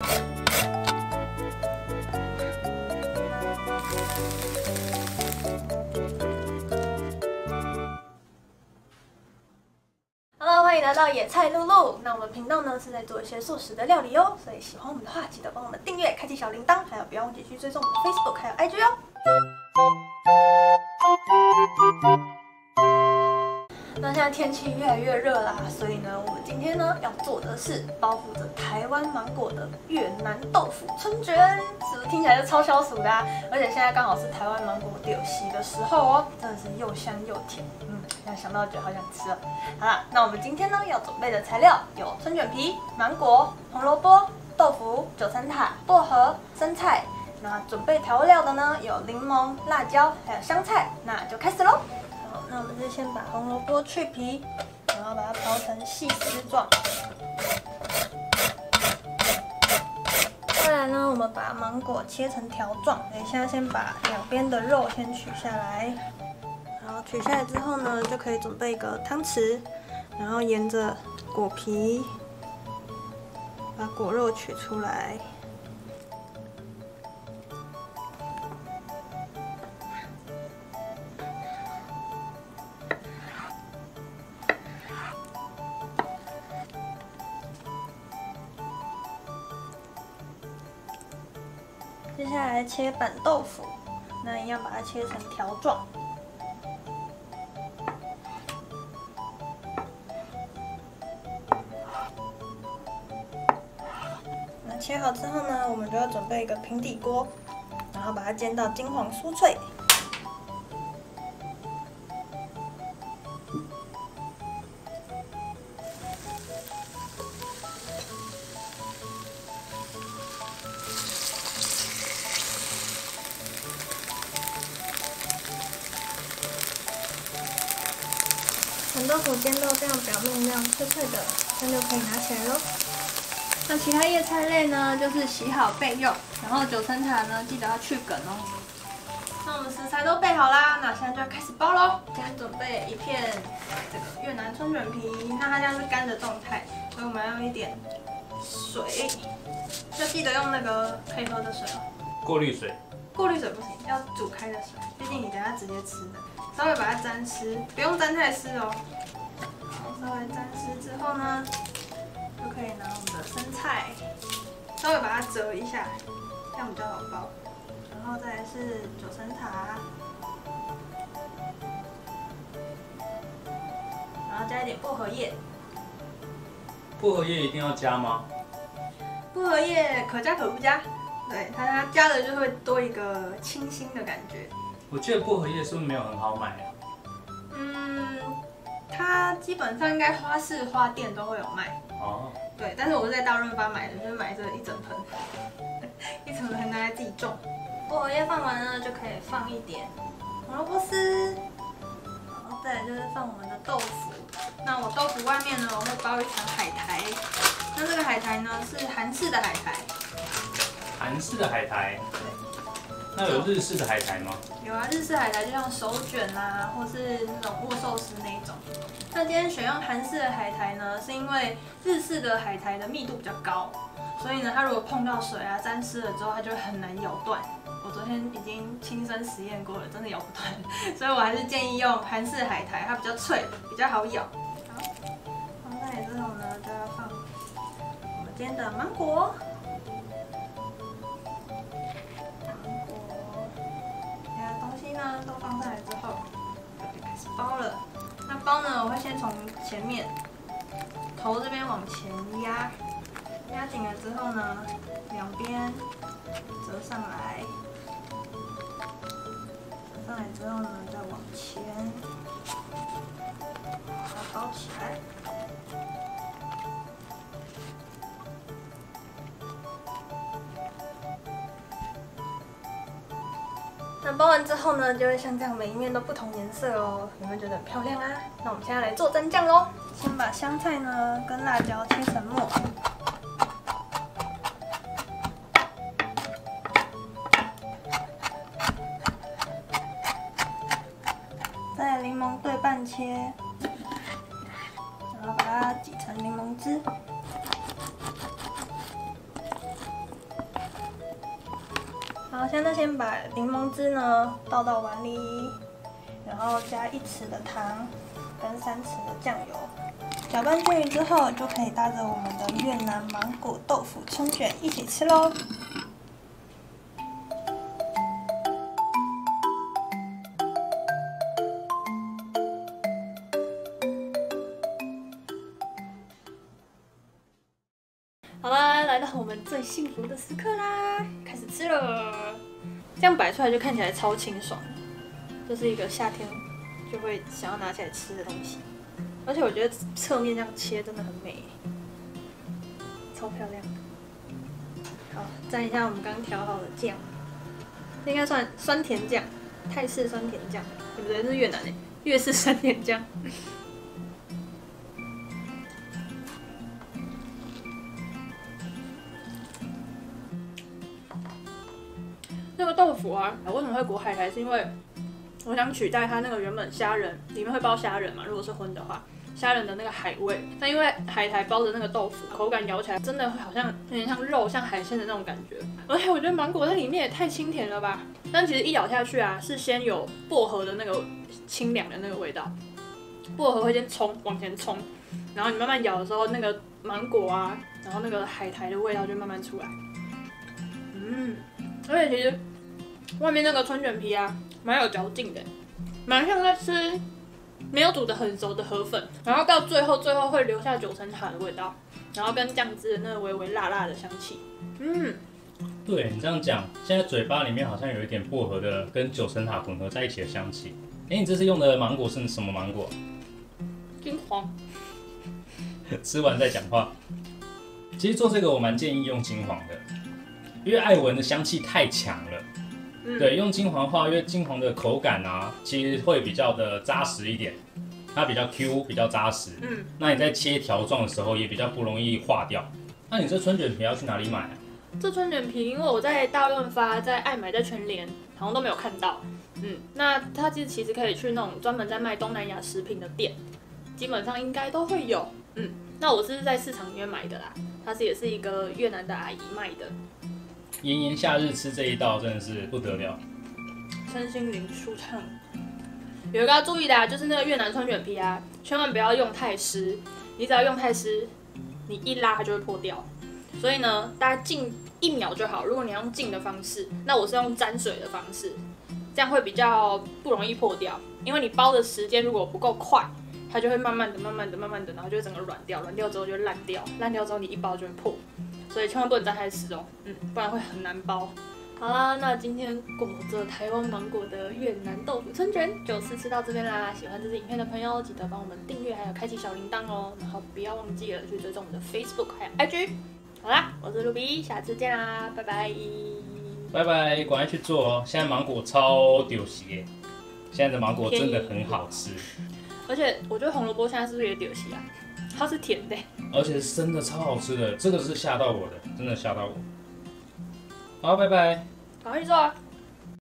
Hello， 欢迎来到野菜露露。那我们频道呢是在做一些素食的料理哦，所以喜欢我们的话，记得帮我们订阅、开启小铃铛，还有不要忘记去追踪我们的 Facebook 还有 IG 哦。那现在天气越来越热啦，所以呢，我们今天呢要做的是包覆着台湾芒果的越南豆腐春卷，是不是听起来就超消暑的啊？而且现在刚好是台湾芒果丢席的时候哦，真的是又香又甜，现在想到就觉得好想吃了。好啦，那我们今天呢要准备的材料有春卷皮、芒果、红萝卜、豆腐、九层塔、薄荷、生菜。那准备调料的呢有柠檬、辣椒还有香菜，那就开始喽。好，那我们就先把红萝卜去皮，然后把它刨成细丝状。再来呢，我们把芒果切成条状。等一下先把两边的肉先取下来，然后取下来之后呢，就可以准备一个汤匙，然后沿着果皮把果肉取出来。接下来切板豆腐，那一样把它切成条状。那切好之后呢，我们就要准备一个平底锅，然后把它煎到金黄酥脆。板豆腐煎到这样表面这样脆脆的，那就可以拿起来喽。那其他叶菜类呢，就是洗好备用，然后九层塔呢，记得要去梗哦。那我们食材都备好啦，那现在就要开始包喽。先准备一片这个越南春卷皮，那它现在是干的状态，所以我们要用一点水，要记得用那个可以喝的水哦。过滤水。过滤水不行，要煮开的水，毕竟你等下直接吃的。稍微把它沾湿，不用沾太湿哦。稍微沾湿之后呢，就可以拿我们的生菜，稍微把它折一下，这样比较好包。然后再来是九层塔，然后加一点薄荷叶。薄荷叶一定要加吗？薄荷叶可加可不加，对它加了就会多一个清新的感觉。我记得薄荷叶是不是没有很好买啊？它基本上应该花市花店都会有卖。哦。对，但是我是在大润发买的，就是买这一整盆，一整盆拿来自己种。薄荷叶放完呢，就可以放一点红萝卜丝，然后再来就是放我们的豆腐。那我豆腐外面呢，我会包一层海苔。那这个海苔呢是韩式的海苔。韩式的海苔。对。那有日式的海苔吗？有啊，日式海苔就像手卷啊，或是那种握寿司那一种。那今天选用韩式的海苔呢，是因为日式的海苔的密度比较高，所以呢，它如果碰到水啊、沾湿了之后，它就会很难咬断。我昨天已经亲身实验过了，真的咬不断，所以我还是建议用韩式海苔，它比较脆，比较好咬。好，放在之后呢，就要放我们今天的芒果。都放上来之后，就可以开始包了。那包呢，我会先从前面头这边往前压，压紧了之后呢，两边折上来，折上来之后呢，再往前把它包起来。那包完之后呢，就会像这样每一面都不同颜色哦，有没有觉得很漂亮啊？那我们现在来做蘸酱喽。先把香菜呢跟辣椒切成末，再来柠檬对半切，然后把它挤成柠檬汁。好，现在先把柠檬汁呢倒到碗里，然后加1匙的糖跟3匙的酱油，搅拌均匀之后，就可以搭着我们的越南芒果豆腐春卷一起吃喽。好啦，来到我们最幸福的时刻啦，开始吃了。这样摆出来就看起来超清爽，这是一个夏天就会想要拿起来吃的东西。而且我觉得侧面这样切真的很美，超漂亮。好，蘸一下我们刚调好的酱，这应该算酸甜酱，泰式酸甜酱，对不对？这是越南的越式酸甜酱。那个豆腐啊，为什么会裹海苔？是因为我想取代它那个原本虾仁里面会包虾仁嘛，如果是荤的话，虾仁的那个海味。但因为海苔包的那个豆腐，口感咬起来真的会好像有点像肉、像海鲜的那种感觉。而且我觉得芒果在里面也太清甜了吧！但其实一咬下去啊，是先有薄荷的那个清凉的那个味道，薄荷会先往前冲，然后你慢慢咬的时候，那个芒果啊，然后那个海苔的味道就慢慢出来。而且其实外面那个春卷皮啊，蛮有嚼劲的，蛮像在吃没有煮得很熟的河粉，然后到最后会留下9层塔的味道，然后跟酱汁的那个微微辣辣的香气。对你这样讲，现在嘴巴里面好像有一点薄荷的跟9层塔混合在一起的香气。你这次用的芒果是什么芒果？金黄。吃完再讲话。其实做这个我蛮建议用金黄的，因为艾文的香气太强了。对，用金黄的话，因为金黄的口感啊，其实会比较的扎实一点，它比较 Q， 比较扎实。那你在切条状的时候也比较不容易化掉。那你这春卷皮要去哪里买啊？这春卷皮，因为我在大润发、在爱买、在全联，好像都没有看到。那它其实可以去那种专门在卖东南亚食品的店，基本上应该都会有。那我是在市场里面买的啦，它也是一个越南的阿姨卖的。炎炎夏日吃这一道真的是不得了，身心灵舒畅。有一个要注意的啊，就是那个越南春卷皮啊，千万不要用太湿，你只要用太湿，你一拉它就会破掉。所以呢，大概浸1秒就好。如果你要用浸的方式，那我是用沾水的方式，这样会比较不容易破掉。因为你包的时间如果不够快，它就会慢慢的，然后就会整个软掉，软掉之后就会烂掉，烂掉之后你一包就会破。所以千万不能沾太湿哦，不然会很难包。好啦，那今天裹着台湾芒果的越南豆腐春卷就吃到这边啦。喜欢这支影片的朋友，记得帮我们订阅，还有开启小铃铛哦。然后不要忘记了去追踪我们的 Facebook 还有 IG。好啦，我是 Ruby， 下次见啦，拜拜。拜拜，赶快去做哦！现在芒果超丢席耶，现在的芒果真的很好吃。而且我觉得红萝卜现在是不是也丢席啊？它是甜的，而且是真的超好吃的，这个是吓到我的，真的吓到我。好，拜拜，赶快去做啊！